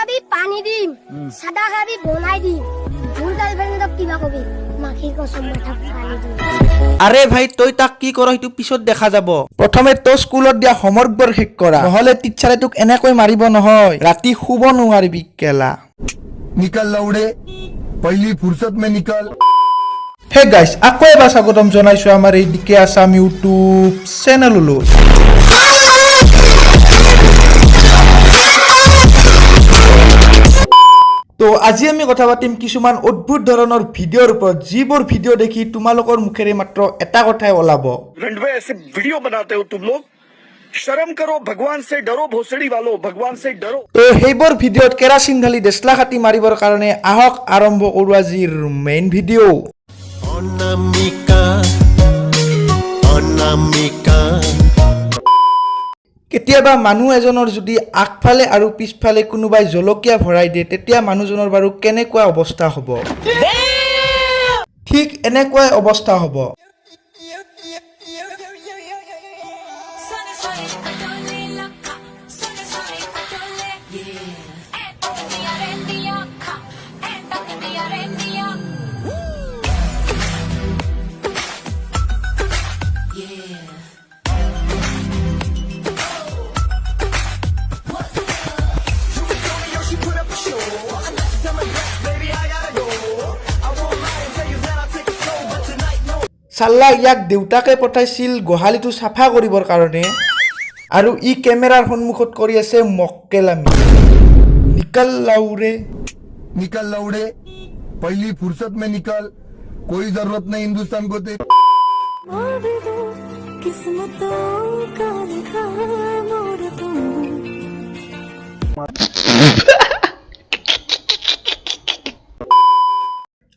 খাবি পানি দিম সাদা খাবি বনাই দিম ভুল গাৰ্লফ্ৰেন্ডক কিবা কবি মাখিৰ কসম মাথা ফালি দিম আৰে ভাই তই তাক কি কৰ সেইটো পিছত দেখা যাব প্ৰথমে তো স্কুলত দিয়া হোমৱৰ্কবোৰ শেষ কৰা নহলে টিচাৰে তোক এনেকৈ মাৰিব নহয় ৰাতি শুব নোৱাৰিবি কেলা निकल लौड़े पहली फुर्सत में निकल হে গাইস আকৌ এবাৰ স্বাগতম জনাইছো আমাৰ এই ডিকে আসাম ইউটিউব চেনেললৈ তো আজি আমি কথা পাতিম কিছুমান অদ্ভুত ধৰণৰ ভিডিঅ'ৰ ওপৰত যিবোৰ ভিডিঅ' দেখি তোমালোকৰ মুখেৰে মাত্ৰ এটা কথাই ওলাব रंडवे ऐसे वीडियो बनाते हो तुम लोग शर्म करो भगवान से डरो भोसड़ी वालों भगवान से डरो তো সেইবোৰ ভিডিঅ'ত কেৰাচিন ঢালি দেশলা খাটি মাৰিবৰ কাৰণে আহক আৰম্ভ কৰোঁ আজিৰ মেইন ভিডিঅ' কেতিয়াবা মানুহ এজনৰ যদি আগফালে আৰু পিছফালে কোনোবাই জলকীয়া ভৰাই দিয়ে তেতিয়া মানুহজনৰ বাৰু কেনেকুৱা অৱস্থা হ'ব ঠিক এনেকুৱাই অৱস্থা হ'ব চাল্লা ইয়াক দেউতাকে পঠাইছিল গোহালিটো চাফা কৰিবৰ কাৰণে আৰু ই কেমেৰাৰ সন্মুখত কৰি আছে মক্কেলামি নিকল लौड़े पहली फुर्सत में निकल कोई जरूरत नहीं हिंदुस्तान को तेरी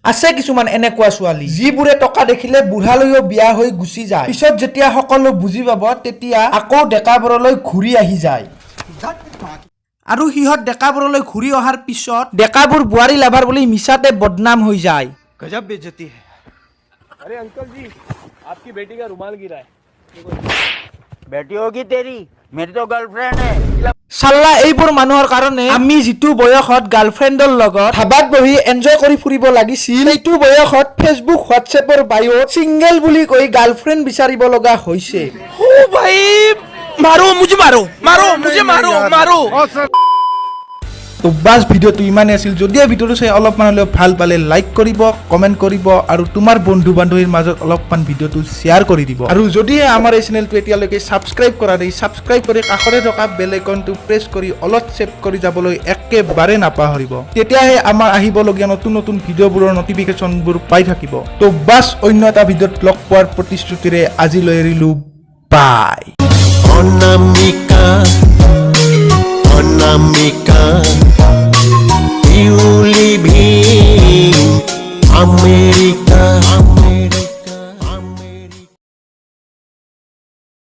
আছে কিছুমান এনেকুৱা ছোৱালী যিবোৰে টকা দেখিলে বুঢ়ালৈও বিয়া হৈ গুচি যায় পিছত যেতিয়া সকলো বুজি পাব তেতিয়া আকৌ ডেকাবোৰলৈ ঘূৰি আহি যায় আৰু সিহঁত ডেকাবোৰলৈ ঘূৰি অহাৰ পিছত ডেকাবোৰ বোৱাৰী লাভাৰ বুলি মিছাতে বদনাম হৈ যায় गजब बेइज्जती है। अरे अंकल जी आपकी बेटी का रुमाल गिरा है बेटी होगी तेरी मेरी तो गर्लफ्रेंड है। চাল্লা এইবোৰ মানুহৰ কাৰণে আমি যিটো বয়সত গাৰ্লফ্ৰেণ্ডৰ লগত ধাবাত বহি এনজয় কৰি ফুৰিব লাগিছিল এইটো বয়সত ফেচবুক হোৱাটছএপৰ বায়'ত সিংগেল বুলি কৈ গাৰ্লফ্ৰেণ্ড বিচাৰিব লগা হৈছে ओ भाई मारो मुझे मारो তো বাস ভিডিঅ'টো ইমানেই আছিল যদি ভিডিঅ'টো চাই অলপমান হ'লেও ভাল পালে লাইক কৰিব কমেণ্ট কৰিব আৰু তোমাৰ বন্ধু বান্ধৱীৰ মাজত অলপমান ভিডিঅ'টো শ্বেয়াৰ কৰি দিব আৰু যদি আমাৰ এই চেনেলটো এতিয়ালৈকে ছাবস্ক্ৰাইব কৰা নাই ছাবস্ক্ৰাইব কৰি কাষতে থকা বেল আইকনটো প্ৰেছ কৰি অলপ ছেভ কৰি যাবলৈ একেবাৰে নাপাহৰিব তেতিয়াহে আমাৰ আহিবলগীয়া নতুন নতুন ভিডিঅ'বোৰৰ নটিফিকেশ্যনবোৰ পাই থাকিব তো বাস অন্য এটা ভিডিঅ'ত লগ পোৱাৰ প্ৰতিশ্ৰুতিৰে আজিলৈ এৰিলো বাই অনামিকা পিউলি ভি আমি